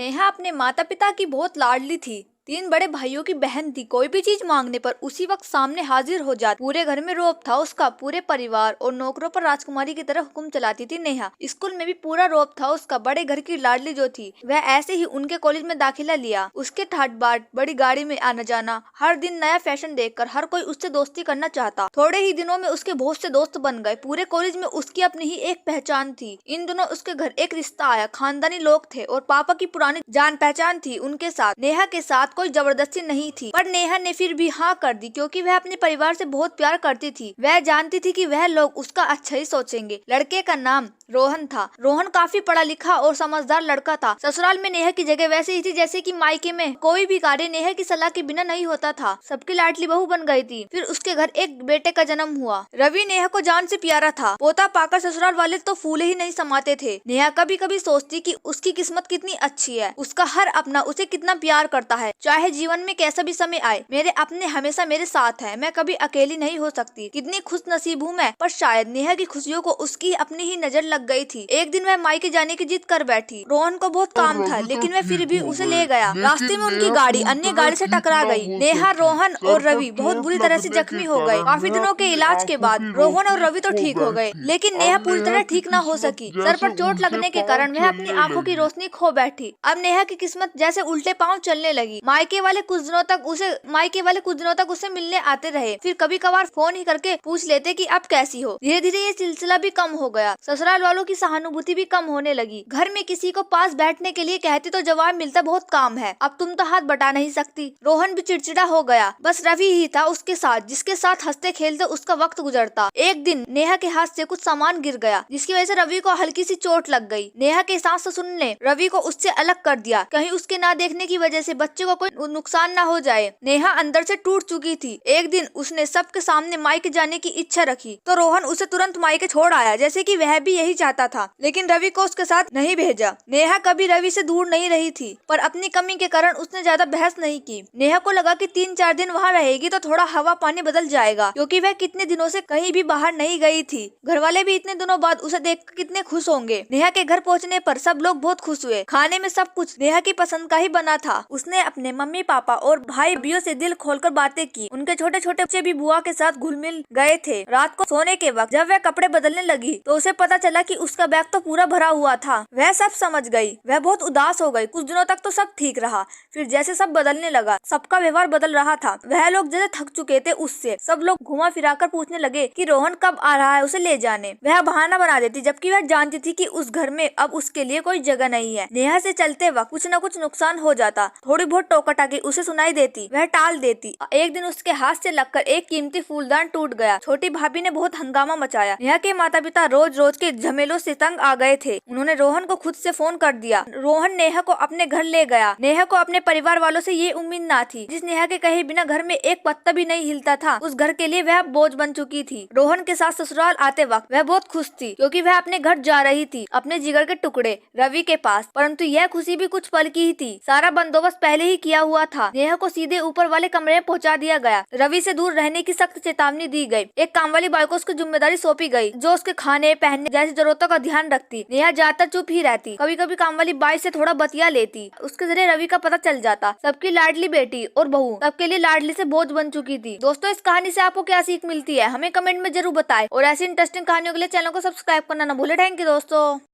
नेहा अपने माता पिता की बहुत लाडली थी। 3 बड़े भाइयों की बहन थी। कोई भी चीज मांगने पर उसी वक्त सामने हाजिर हो जाती। पूरे घर में रौब था उसका। पूरे परिवार और नौकरों पर राजकुमारी की तरह हुक्म चलाती थी नेहा। स्कूल में भी पूरा रौब था उसका। बड़े घर की लाडली जो थी वह ऐसे ही उनके कॉलेज में दाखिला लिया। उसके ठाट बाट, बड़ी गाड़ी में आना जाना, हर दिन नया फैशन देखकर हर कोई उससे दोस्ती करना चाहता। थोड़े ही दिनों में उसके बहुत से दोस्त बन गए। पूरे कॉलेज में उसकी अपनी ही एक पहचान थी। इन दिनों उसके घर एक रिश्ता आया। खानदानी लोग थे और पापा की पुरानी जान पहचान थी उनके साथ। नेहा के साथ कोई जबरदस्ती नहीं थी, पर नेहा ने फिर भी हाँ कर दी क्योंकि वह अपने परिवार से बहुत प्यार करती थी। वह जानती थी कि वह लोग उसका अच्छा ही सोचेंगे। लड़के का नाम रोहन था। रोहन काफी पढ़ा लिखा और समझदार लड़का था। ससुराल में नेहा की जगह वैसे ही थी जैसे कि मायके में कोई भी कार्य नेहा की सलाह के बिना नहीं होता था। सबकी लाडली बहू बन गई थी। फिर उसके घर एक बेटे का जन्म हुआ। रवि नेहा को जान से प्यारा था। पोता पाकर ससुराल वाले तो फूले ही नहीं समाते थे। नेहा कभी कभी सोचती कि उसकी किस्मत कितनी अच्छी है। उसका हर अपना उसे कितना प्यार करता है। चाहे जीवन में कैसा भी समय आए, मेरे अपने हमेशा मेरे साथ है। मैं कभी अकेली नहीं हो सकती। कितनी खुश नसीब हूँ मैं। पर शायद नेहा की खुशियों को उसकी अपनी ही नजर लग गई थी। एक दिन वह मायके जाने की जिद कर बैठी। रोहन को बहुत काम था लेकिन वह फिर भी उसे ले गया। रास्ते में उनकी गाड़ी अन्य गाड़ी से टकरा गई। नेहा, रोहन और रवि बहुत बुरी तरह से जख्मी हो गए। काफी दिनों के इलाज के बाद रोहन और रवि तो ठीक हो गए, लेकिन नेहा पूरी तरह ठीक न हो सकी। सर पर चोट लगने के कारण वह अपनी आंखों की रोशनी खो बैठी। अब नेहा की किस्मत जैसे उल्टे पांव चलने लगी। मायके वाले कुछ दिनों तक उसे मिलने आते रहे। फिर कभी कभार फोन ही करके पूछ लेते कि अब कैसी हो। धीरे धीरे ये सिलसिला भी कम हो गया। ससुराल वालों की सहानुभूति भी कम होने लगी। घर में किसी को पास बैठने के लिए कहती तो जवाब मिलता बहुत काम है, अब तुम तो हाथ बटा नहीं सकती। रोहन भी चिड़चिड़ा हो गया। बस रवि ही था उसके साथ, जिसके साथ हंसते खेलते उसका वक्त गुजरता। एक दिन नेहा के हाथ से कुछ सामान गिर गया जिसकी वजह से रवि को हल्की सी चोट लग गई। नेहा के सास ससुर ने रवि को उससे अलग कर दिया, कहीं उसके ना देखने की वजह से बच्चे को कोई नुकसान न हो जाए। नेहा अंदर से टूट चुकी थी। एक दिन उसने सबके सामने मायके जाने की इच्छा रखी तो रोहन उसे तुरंत मायके छोड़ आया, जैसे कि वह भी यही चाहता था। लेकिन रवि को उसके साथ नहीं भेजा। नेहा कभी रवि से दूर नहीं रही थी, पर अपनी कमी के कारण उसने ज्यादा बहस नहीं की। नेहा को लगा कि 3-4 दिन वहाँ रहेगी तो थोड़ा हवा पानी बदल जाएगा, क्योंकि वह कितने दिनों से कहीं भी बाहर नहीं गई थी। घर वाले भी इतने दिनों बाद उसे देख कितने खुश होंगे। नेहा के घर पहुँचने पर सब लोग बहुत खुश हुए। खाने में सब कुछ नेहा की पसंद का ही बना था। उसने अपने मम्मी पापा और भाई बहनों से दिल खोलकर बातें की। उनके छोटे छोटे बच्चे भी बुआ के साथ घुल मिल गए थे। रात को सोने के वक्त जब वह कपड़े बदलने लगी तो उसे पता चला कि उसका बैग तो पूरा भरा हुआ था। वह सब समझ गई। वह बहुत उदास हो गई। कुछ दिनों तक तो सब ठीक रहा, फिर जैसे सब बदलने लगा, सबका व्यवहार बदल रहा था। वह लोग जैसे थक चुके थे उससे। सब लोग घुमा फिरा कर पूछने लगे कि रोहन कब आ रहा है, उसे ले जाने। वह बहाना बना देती, जबकि वह जानती थी कि उस घर में अब उसके लिए कोई जगह नहीं है। नेहा से चलते वक्त कुछ न कुछ नुकसान हो जाता। थोड़ी बहुत टोका-टाकी उसे सुनाई देती, वह टाल देती। एक दिन उसके हाथ से लगकर एक कीमती फूलदान टूट गया। छोटी भाभी ने बहुत हंगामा मचाया। नेहा के माता पिता रोज रोज के झमेलों से तंग आ गए थे। उन्होंने रोहन को खुद से फोन कर दिया। रोहन नेहा को अपने घर ले गया। नेहा को अपने परिवार वालों से ये उम्मीद ना थी। जिस नेहा के कहे बिना घर में एक पत्ता भी नहीं हिलता था, उस घर के लिए वह बोझ बन चुकी थी। रोहन के साथ ससुराल आते वक्त वह बहुत खुश थी, क्योंकि वह अपने घर जा रही थी, अपने जिगर के टुकड़े रवि के पास। परंतु यह खुशी भी कुछ पल की ही थी। सारा बंदोबस्त पहले ही किया हुआ था। नेहा को सीधे ऊपर वाले कमरे में पहुंचा दिया गया। रवि से दूर रहने की सख्त चेतावनी दी गई। एक काम वाली बाई को उसकी जिम्मेदारी सौंपी गई, जो उसके खाने पहनने जैसी जरूरतों का ध्यान रखती। नेहा ज्यादातर चुप ही रहती। कभी कभी काम वाली बाई से थोड़ा बतिया लेती। उसके जरिए रवि का पता चल जाता। सबकी लाडली बेटी और बहू सबके लिए लाडली से बोझ बन चुकी थी। दोस्तों, इस कहानी से आपको क्या सीख मिलती है हमें कमेंट में जरूर बताएं, और ऐसी इंटरेस्टिंग कहानियों के लिए चैनल को सब्सक्राइब करना न भूले। थैंक यू दोस्तों।